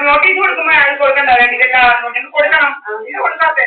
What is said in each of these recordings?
Notice കൊടുക്കുമ്പോ അയാൾ കൊടുക്കണ്ട കൊടുക്കണം കൊടുക്കാത്ത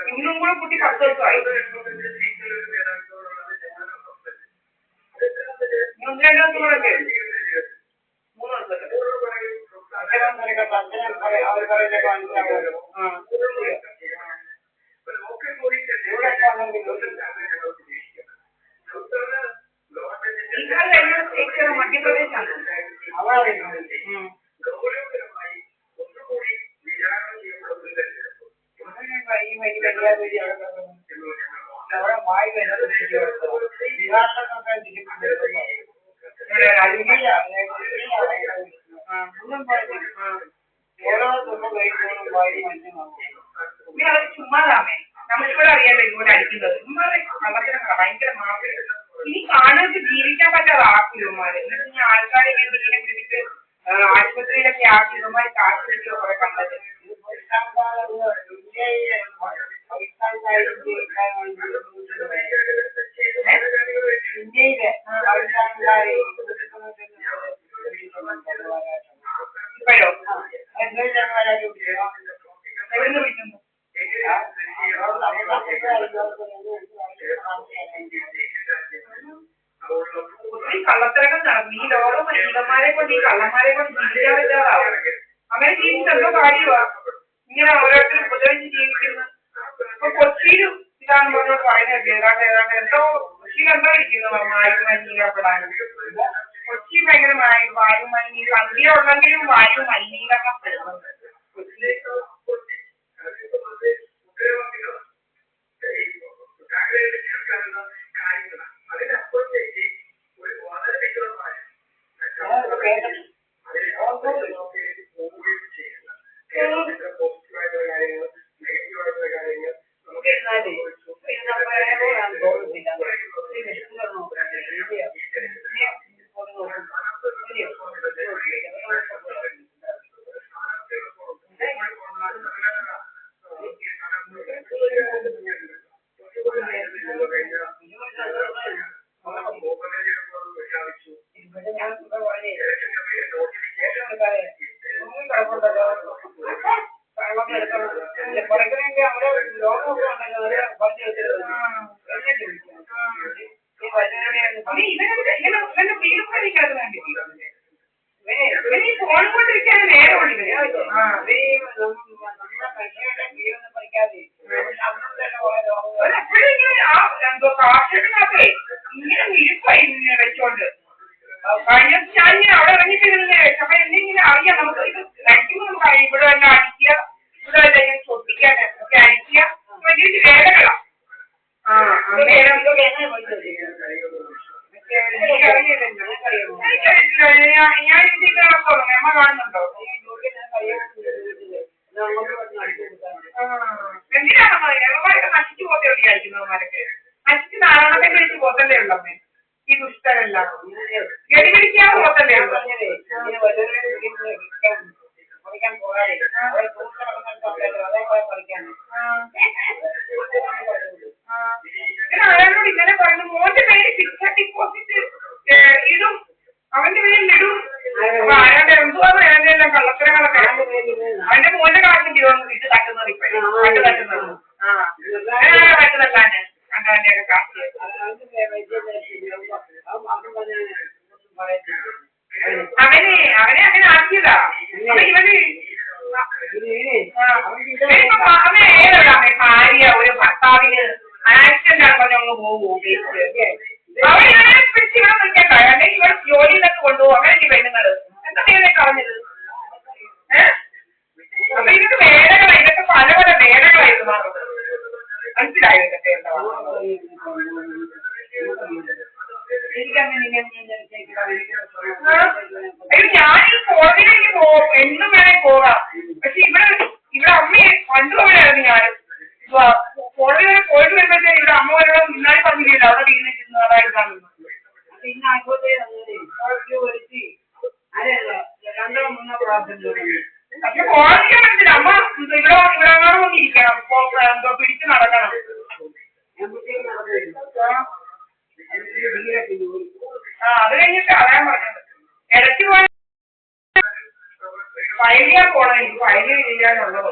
ഇന്നും കൂടെ കുട്ടി 10 ദിവസമായി. 2 ദിവസം കൂടെ 3 ദിവസം മധ്യപ്രദേശാണ്. ചുമ്മാതാമേ നമ്മളിവിടെ അറിയാലോ ഇങ്ങോട്ട് അടിക്കുന്നത്. കള്ളത്തിനൊക്കെ ഭയങ്കര മാറി. ഇനി കാണുന്നത് ജീവിക്കാൻ പറ്റാതെ ആക്കും ഇവന്മാര്. എന്നിട്ട് ആൾക്കാരെ ഇങ്ങനെ പിടിച്ചിട്ട് ആശുപത്രിയിലൊക്കെ ആക്കി ഇവന്മാര് കാശ് പിടിക്കുക കുറെ കണ്ടത്. ഇന്ത്യയിലെ ഇപ്പോഴോ എവിടുന്ന് വിളിക്കുന്നു? ഒത്തിരി കള്ളത്തരങ്ങൾ നടന്നു. ഈ ലോകം മനുഷ്യന്മാരെ കൊണ്ട് ഈ കള്ളന്മാരെ കൊണ്ട് ജീവിക്കാൻ പറ്റാതാവും. അങ്ങനെ ജീവിച്ചിട്ട് എന്തോ കാര്യമാ ഇങ്ങനെ ഓരോരുത്തരും ഉപദ്രവിച്ച് ജീവിക്കുന്നു. ഇപ്പൊ കൊച്ചിയിലും ഇതാണ് പറഞ്ഞോട് പറയുന്നത്. ഏതാണ്ട് എന്തോ കൊച്ചിയിൽ എന്തോ ഇരിക്കുന്നു വായു മലിനീകരണപ്പെടാനും. കൊച്ചി ഭയങ്കര വായു മലിനീകരണം അന്ത്യമുള്ളെങ്കിലും വായു മലിനീകരണപ്പെടുന്നുണ്ട് കൊച്ചിയിൽ. ആ എന്തോ കാർഷികത്തിനകത്തെ ഇങ്ങനെ ഇരിപ്പായി ഇങ്ങനെ വെച്ചോണ്ട് കഴിഞ്ഞ ഞാൻ ഇങ്ങനെ അവിടെ ഇറങ്ങിയിട്ടിരുന്നേ അപ്പൊ എന്തെങ്കിലും അറിയാം നമുക്ക് ഇത് കഴിക്കുമ്പോൾ നമുക്ക് അറിയാം ഇവിടെ എല്ലാം അടിക്കുക ഇവിടെ എല്ലാം ഇങ്ങനെ ചൊട്ടിക്കാനൊക്കെ അടിക്കുക വലിയ വേദനകളാ. ആ അന്നേരം ഞാൻ ഇതിന്റെ തുടങ്ങി അമ്മ കാണുന്നുണ്ടോ? എന്തിനാണോ യവന്മാരൊക്കെ നശിച്ചു പോകത്തേ വിചാരിക്കുന്നവന്മാരൊക്കെ നശിച്ച് നാരായണത്തെ കഴിച്ച് പോകത്തല്ലേ ഉള്ളമ്മേ ഈ ദുഷ്ടരെല്ലാം ഗതി പിടിക്കാൻ പോകത്തല്ലേ ഉള്ളൂ. ആരോട് ഇങ്ങനെ പറഞ്ഞു മോന്റെ പേര് ഫിക്സഡ് ഡിപ്പോസിറ്റ് ഇടും അവന്റെ പേരിലിടും. അപ്പൊ ആരാണ്ട് എന്തുവാന്ന് എല്ലാം കള്ളത്തരങ്ങളൊക്കെ അവന്റെ മോന്റെ കാശും ഇതൊന്നും ഇട്ട് തട്ടുന്നത് ഇപ്പൊ കട്ട് തട്ടുന്നത്. കട്ട് തട്ടാന് കണ്ടവന്റെ ഒക്കെ കാശ് അവനെ അങ്ങനെ ആക്കിയതാ. ഇവന് അവന് ഏതാണ് ഭാര്യ ഒരു ഭർത്താവിന് ആക്സിഡന്റ് ആണെന്ന് അങ്ങ് പോകുമോ അവൻ ഇവനെ പിടിച്ച് ഇവിടെ നിൽക്കണ്ട അല്ലെങ്കിൽ ഇവിടെ ജോലിയിലൊക്കെ കൊണ്ടുപോകും. അങ്ങനെ പെണ്ണുങ്ങള് എന്താ ചെയ്യുന്നേ കളഞ്ഞത്? അപ്പൊ ഇതൊക്കെ വേദനകളാ. ഇതൊക്കെ പല പല വേദനകളായിരുന്നു മാറുന്നത്. മനസ്സിലായോ ഇതൊക്കെ എന്താ? അയ്യോ ഞാനീ കോടതിയിലേക്ക് പോകും എന്നും വേണേ പോകാം. പക്ഷെ ഇവിടെ അമ്മയെ കണ്ടുപോയായിരുന്നു ഞാൻ കോടതി വരെ പോയിട്ട് വരുമ്പോഴത്തേ ഇവിടെ അമ്മ വരെ മുന്നാടി പറഞ്ഞില്ലല്ലോ അവിടെ വീണിരുന്നു അതായിട്ടാണ്. പക്ഷെ കോടതിക്കാൻ പറ്റത്തില്ല. അമ്മ ഇവിടെ വന്നിരിക്കണം എന്തോ പിടിച്ച് നടക്കണം. അത് കഴിഞ്ഞിട്ട് അറിയാൻ പറഞ്ഞത് ഇടയ്ക്ക് പോയ ഫയൽ ചെയ്യാൻ പോണം. എനിക്ക് ഫയൽ ചെയ്യാനുള്ളത്